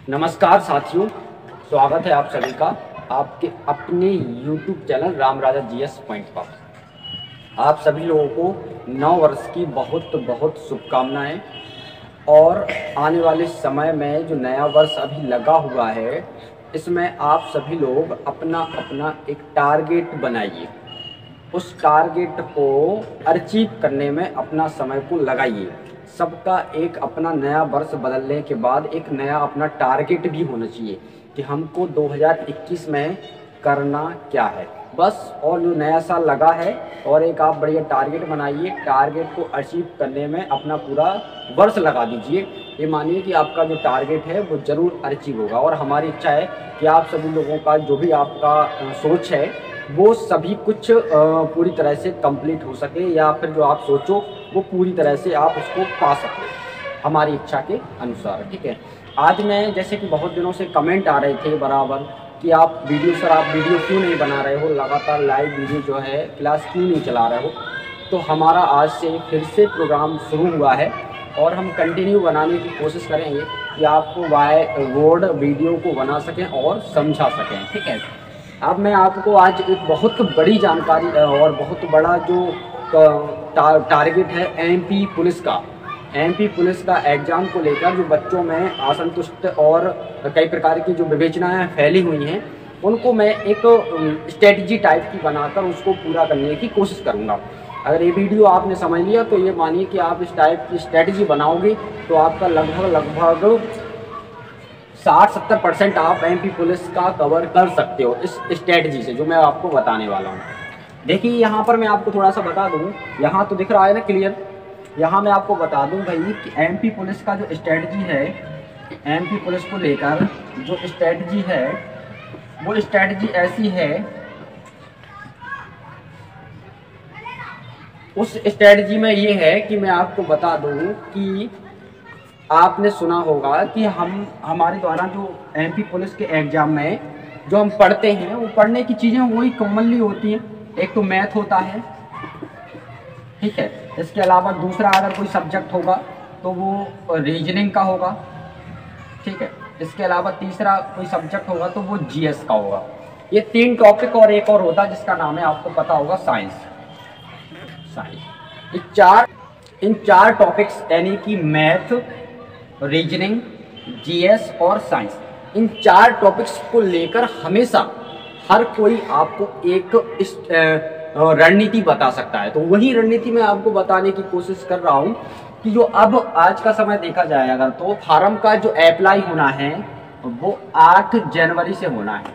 नमस्कार साथियों, स्वागत है आप सभी का आपके अपने YouTube चैनल राम राजा जीएस पॉइंट पर। आप सभी लोगों को नव वर्ष की बहुत बहुत शुभकामनाएं। और आने वाले समय में जो नया वर्ष अभी लगा हुआ है, इसमें आप सभी लोग अपना अपना एक टारगेट बनाइए। उस टारगेट को अचीव करने में अपना समय को लगाइए। सबका एक अपना नया वर्ष बदलने के बाद एक नया अपना टारगेट भी होना चाहिए कि हमको 2021 में करना क्या है बस। और जो नया साल लगा है और एक आप बढ़िया टारगेट बनाइए। टारगेट को अचीव करने में अपना पूरा वर्ष लगा दीजिए। ये मानिए कि आपका जो टारगेट है वो ज़रूर अचीव होगा। और हमारी इच्छा है कि आप सभी लोगों का जो भी आपका सोच है वो सभी कुछ पूरी तरह से कंप्लीट हो सके, या फिर जो आप सोचो वो पूरी तरह से आप उसको पा सकें हमारी इच्छा के अनुसार। ठीक है, आज मैं जैसे कि बहुत दिनों से कमेंट आ रहे थे बराबर कि आप वीडियो क्यों नहीं बना रहे हो, लगातार लाइव वीडियो जो है क्लास क्यों नहीं चला रहे हो। तो हमारा आज से फिर से प्रोग्राम शुरू हुआ है और हम कंटिन्यू बनाने की कोशिश करेंगे कि आपको बाय वर्ड वीडियो को बना सकें और समझा सकें। ठीक है, अब मैं आपको आज एक बहुत बड़ी जानकारी और बहुत बड़ा जो टारगेट है एमपी पुलिस का एग्ज़ाम को लेकर जो बच्चों में असंतुष्ट और कई प्रकार की जो विवेचनाएं फैली हुई हैं, उनको मैं एक स्ट्रेटजी टाइप की बनाकर उसको पूरा करने की कोशिश करूंगा। अगर ये वीडियो आपने समझ लिया तो ये मानिए कि आप इस टाइप की स्ट्रेटजी बनाओगे तो आपका लगभग 60-70% आप एमपी पुलिस का कवर कर सकते हो इस स्ट्रेटजी से जो मैं आपको बताने वाला हूँ। देखिए यहाँ पर मैं आपको थोड़ा सा बता दूँ, यहाँ तो दिख रहा है ना क्लियर। यहाँ मैं आपको बता दूँ भाई कि एमपी पुलिस का जो स्ट्रेटजी है, एमपी पुलिस को लेकर जो स्ट्रेटजी है वो स्ट्रेटजी ऐसी है। उस स्ट्रेटजी में ये है कि मैं आपको बता दूँ कि आपने सुना होगा कि हमारे द्वारा जो एमपी पुलिस के एग्ज़ाम में जो हम पढ़ते हैं वो पढ़ने की चीज़ें वही कॉमनली होती हैं। एक तो मैथ होता है, ठीक है, इसके अलावा दूसरा अगर कोई सब्जेक्ट होगा तो वो रीजनिंग का होगा, ठीक है, इसके अलावा तीसरा कोई सब्जेक्ट होगा तो वो जीएस का होगा। ये 3 टॉपिक और एक और होता है जिसका नाम है, आपको पता होगा, साइंस। इन चार टॉपिक्स यानी कि मैथ, रीजनिंग, जीएस और साइंस, इन 4 टॉपिक्स को लेकर हमेशा हर कोई आपको एक रणनीति बता सकता है। तो वही रणनीति मैं आपको बताने की कोशिश कर रहा हूँ कि जो अब आज का समय देखा जाए अगर तो फार्म का जो अप्लाई होना है वो 8 जनवरी से होना है।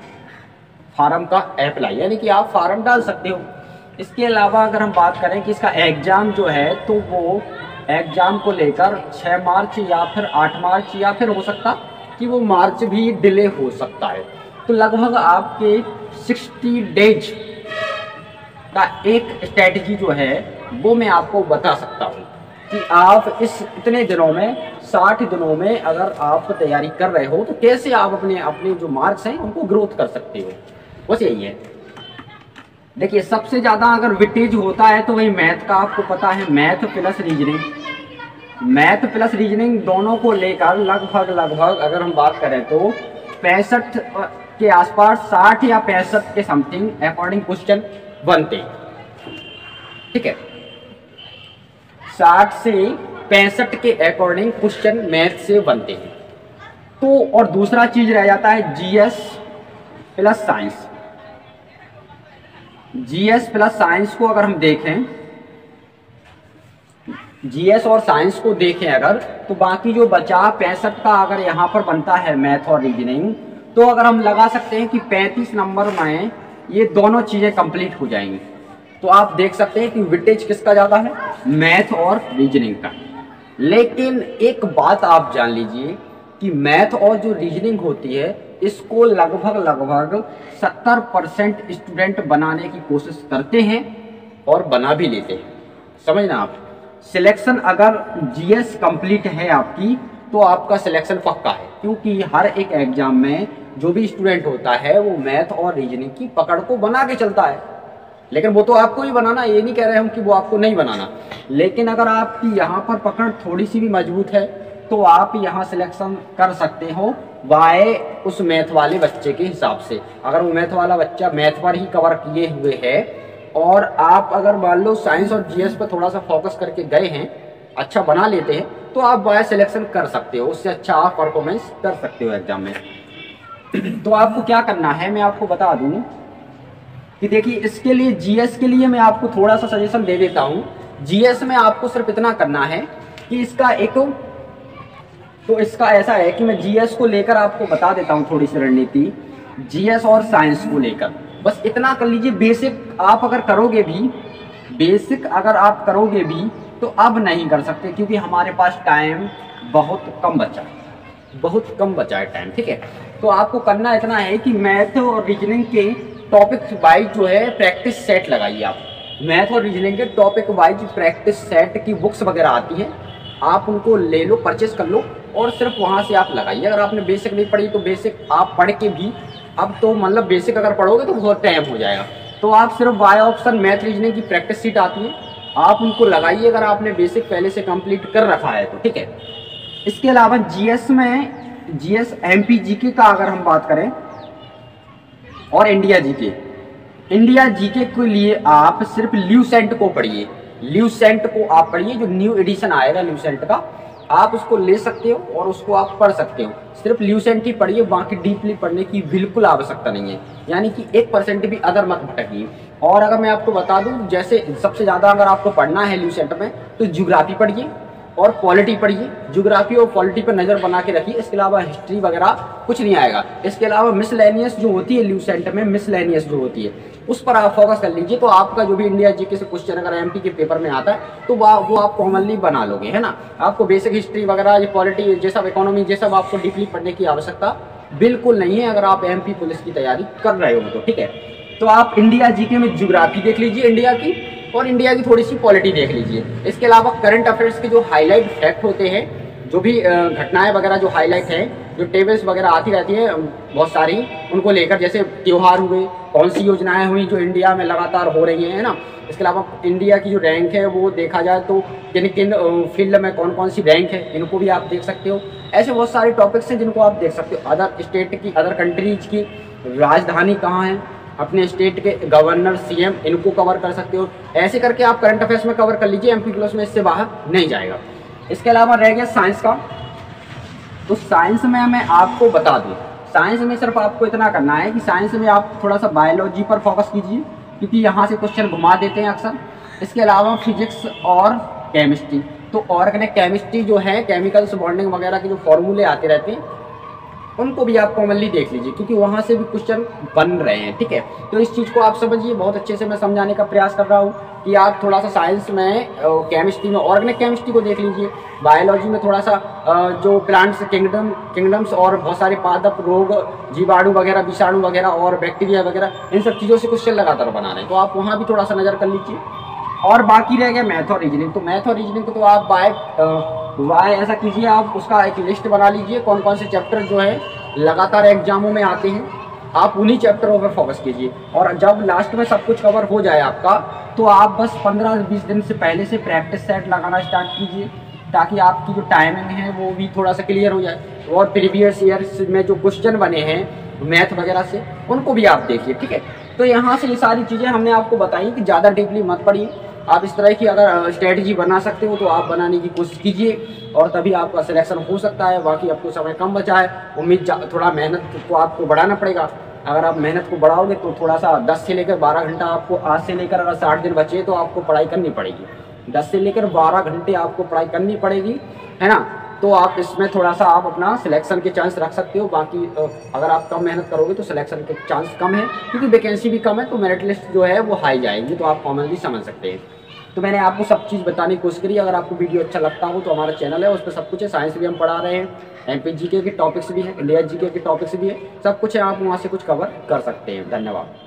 फार्म का अप्लाई यानी कि आप फार्म डाल सकते हो। इसके अलावा अगर हम बात करें कि इसका एग्ज़ाम जो है तो वो एग्ज़ाम को लेकर 6 मार्च या फिर 8 मार्च या फिर हो सकता कि वो मार्च भी डिले हो सकता है। तो लगभग आपके 60 डेज का एक स्ट्रेटजी जो है वो मैं आपको बता सकता हूँ कि आप इस इतने दिनों में 60 दिनों में अगर आप तैयारी कर रहे हो तो कैसे आप अपने जो मार्क्स हैं उनको ग्रोथ कर सकते हो। बस यही है। देखिए सबसे ज़्यादा अगर वेटेज होता है तो वही मैथ का, आपको पता है, मैथ प्लस रीजनिंग दोनों को लेकर लगभग अगर हम बात करें तो 65 के आसपास, 60 या 65 के समथिंग अकॉर्डिंग क्वेश्चन बनते हैं। ठीक है, 60 से 65 के अकॉर्डिंग क्वेश्चन मैथ से बनते हैं। तो और दूसरा चीज रह जाता है GS plus science. GS plus science को अगर हम देखें, जीएस और साइंस को देखें अगर, तो बाकी जो बचा 65 का अगर यहाँ पर बनता है मैथ और रीजनिंग, तो अगर हम लगा सकते हैं कि 35 नंबर में ये दोनों चीज़ें कंप्लीट हो जाएंगी। तो आप देख सकते हैं कि वेटेज किसका ज़्यादा है, मैथ और रीजनिंग का। लेकिन एक बात आप जान लीजिए कि मैथ और जो रीजनिंग होती है इसको लगभग 70% स्टूडेंट बनाने की कोशिश करते हैं और बना भी लेते हैं। समझना आप, सिलेक्शन अगर जीएस कंप्लीट है आपकी तो आपका सिलेक्शन पक्का है, क्योंकि हर एक एग्जाम में जो भी स्टूडेंट होता है वो मैथ और रीजनिंग की पकड़ को बना के चलता है। लेकिन वो तो आपको ही बनाना, ये नहीं कह रहे हम कि वो आपको नहीं बनाना। लेकिन अगर आपकी यहाँ पर पकड़ थोड़ी सी भी मजबूत है तो आप यहाँ सिलेक्शन कर सकते हो वाई उस मैथ वाले बच्चे के हिसाब से। अगर वो मैथ वाला बच्चा मैथ पर ही कवर किए हुए है और आप अगर मान लो साइंस और जीएस पर थोड़ा सा फोकस करके गए हैं, अच्छा बना लेते हैं, तो आप वाई सिलेक्शन कर सकते हो, उससे अच्छा आप परफॉर्मेंस कर सकते हो एग्जाम में। तो आपको क्या करना है मैं आपको बता दूं कि देखिए, इसके लिए जीएस के लिए मैं आपको थोड़ा सा सजेशन दे देता हूं। जीएस में आपको सिर्फ इतना करना है कि इसका इसका ऐसा है कि मैं जीएस को लेकर आपको बता देता हूं थोड़ी सी रणनीति। जीएस और साइंस को लेकर बस इतना कर लीजिए, बेसिक आप अगर करोगे भी, बेसिक अगर आप करोगे भी तो अब नहीं कर सकते, क्योंकि हमारे पास टाइम बहुत कम बचा है, बहुत कम बचा है टाइम, ठीक है। तो आपको करना इतना है कि मैथ और रीजनिंग के टॉपिक वाइज जो है प्रैक्टिस सेट लगाइए। आप मैथ और रीजनिंग के टॉपिक वाइज प्रैक्टिस सेट की बुक्स वगैरह आती हैं, आप उनको ले लो, परचेस कर लो और सिर्फ वहाँ से आप लगाइए। अगर आपने बेसिक नहीं पढ़ी तो बेसिक आप पढ़ के भी, अब तो मतलब बेसिक अगर पढ़ोगे तो बहुत टाइम हो जाएगा, तो आप सिर्फ वाई ऑप्शन मैथ रीजनिंग की प्रैक्टिस शीट आती है, आप उनको लगाइए अगर आपने बेसिक पहले से कंप्लीट कर रखा है तो, ठीक है। इसके अलावा जीएस में, जीएस एमपी जीके का अगर हम बात करें और इंडिया जीके, इंडिया जीके के लिए आप सिर्फ ल्यूसेंट को पढ़िए, ल्यूसेंट को आप पढ़िए, जो न्यू एडिशन आएगा ल्यूसेंट का, आप उसको ले सकते हो और उसको आप पढ़ सकते हो। सिर्फ ल्यूसेंट ही पढ़िए, बाकी डीपली पढ़ने की बिल्कुल आवश्यकता नहीं है, यानी कि 1% भी अदर मत भटकिए। और अगर मैं आपको बता दूं, जैसे सबसे ज़्यादा अगर आपको पढ़ना है ल्यूसेंट में तो ज्योग्राफी पढ़िए और पॉलिटी पढ़िए, ज्योग्राफी और पॉलिटी पर नज़र बना के रखिए। इसके अलावा हिस्ट्री वगैरह कुछ नहीं आएगा। इसके अलावा मिसलेनियस जो होती है ल्यूसेंट में, मिसलेनियस जो होती है उस पर आप फोकस कर लीजिए, तो आपका जो भी इंडिया जीके से क्वेश्चन अगर एमपी के पेपर में आता है तो वो आप कॉमनली बना लोगे, है ना। आपको बेसिक हिस्ट्री वगैरह, ये पॉलिटी, ये सब इकोनॉमी, ये सब आपको डीपली पढ़ने की आवश्यकता बिल्कुल नहीं है अगर आप एमपी पुलिस की तैयारी कर रहे हो तो, ठीक है। तो आप इंडिया जीके में ज्योग्राफी देख लीजिए इंडिया की, और इंडिया की थोड़ी सी पॉलिटी देख लीजिए। इसके अलावा करंट अफेयर्स के जो हाईलाइट फैक्ट होते हैं, जो भी घटनाएं वगैरह जो हाईलाइट हैं, जो टेबल्स वगैरह आती रहती है बहुत सारी, उनको लेकर, जैसे त्योहार हुए, कौन सी योजनाएं हुई जो इंडिया में लगातार हो रही हैं, है ना। इसके अलावा इंडिया की जो रैंक है वो देखा जाए तो किन किन फील्ड में कौन कौन सी रैंक है, इनको भी आप देख सकते हो। ऐसे बहुत सारे टॉपिक्स हैं जिनको आप देख सकते हो। अदर स्टेट की, अदर कंट्रीज की राजधानी कहाँ है, अपने स्टेट के गवर्नर, सीएम, इनको कवर कर सकते हो। ऐसे करके आप करंट अफेयर्स में कवर कर लीजिए, एमपी प्लस में इससे बाहर नहीं जाएगा। इसके अलावा रह गया साइंस का, तो साइंस में मैं आपको बता दूं, साइंस में सिर्फ आपको इतना करना है कि साइंस में आप थोड़ा सा बायोलॉजी पर फोकस कीजिए, क्योंकि यहाँ से क्वेश्चन घुमा देते हैं अक्सर। इसके अलावा फिजिक्स और केमिस्ट्री, तो ऑर्गेनिक केमिस्ट्री जो है, केमिकल्स बॉन्डिंग वगैरह के जो फॉर्मूले आते रहते हैं उनको भी आप कॉमनली देख लीजिए, क्योंकि वहाँ से भी क्वेश्चन बन रहे हैं, ठीक है। तो इस चीज़ को आप समझिए, बहुत अच्छे से मैं समझाने का प्रयास कर रहा हूँ कि आप थोड़ा सा साइंस में, केमिस्ट्री में ऑर्गेनिक केमिस्ट्री को देख लीजिए, बायोलॉजी में थोड़ा सा जो प्लांट्स किंगडम्स और बहुत सारे पादप, रोग, जीवाणु वगैरह, विषाणु वगैरह और बैक्टीरिया वगैरह, इन सब चीज़ों से क्वेश्चन लगातार बना रहे हैं, तो आप वहाँ भी थोड़ा सा नज़र कर लीजिए। और बाकी रह गया मैथ और रीजनिंग, तो मैथ और रीजनिंग को तो आप वाई ऐसा कीजिए, आप उसका एक लिस्ट बना लीजिए, कौन कौन से चैप्टर जो है लगातार एग्जामों में आते हैं, आप उन्हीं चैप्टरों पर फोकस कीजिए। और जब लास्ट में सब कुछ कवर हो जाए आपका, तो आप बस 15-20 दिन से पहले से प्रैक्टिस सेट लगाना स्टार्ट कीजिए, ताकि आपकी जो टाइमिंग है वो भी थोड़ा सा क्लियर हो जाए। और प्रीवियस ईयर्स में जो क्वेश्चन बने हैं मैथ वगैरह से, उनको भी आप देखिए, ठीक है। तो यहाँ से ये सारी चीज़ें हमने आपको बताई कि ज़्यादा डीपली मत पढ़िए। आप इस तरह की अगर स्ट्रेटजी बना सकते हो तो आप बनाने की कोशिश कीजिए, और तभी आपका सिलेक्शन हो सकता है। बाकी आपको समय कम बचा है, थोड़ा मेहनत को आपको बढ़ाना पड़ेगा। अगर आप मेहनत को बढ़ाओगे तो थोड़ा सा 10 से लेकर 12 घंटा आपको, आज से लेकर अगर 60 दिन बचे तो आपको पढ़ाई करनी पड़ेगी। 10 से लेकर 12 घंटे आपको पढ़ाई करनी पड़ेगी, है ना। तो आप इसमें थोड़ा सा आप अपना सिलेक्शन के चांस रख सकते हो। बाकी अगर आप कम मेहनत करोगे तो सिलेक्शन के चांस कम है, क्योंकि वैकेंसी भी कम है, तो मेरिट लिस्ट जो है वो हाई जाएगी, तो आप कॉमनली समझ सकते हैं। तो मैंने आपको सब चीज़ बताने की कोशिश करी। अगर आपको वीडियो अच्छा लगता हो तो हमारा चैनल है, उस पर सब कुछ है। साइंस भी हम पढ़ा रहे हैं, एमपी जीके के टॉपिक्स भी हैं, इंडिया जीके के टॉपिक्स भी है, सब कुछ है। आप वहाँ से कुछ कवर कर सकते हैं। धन्यवाद।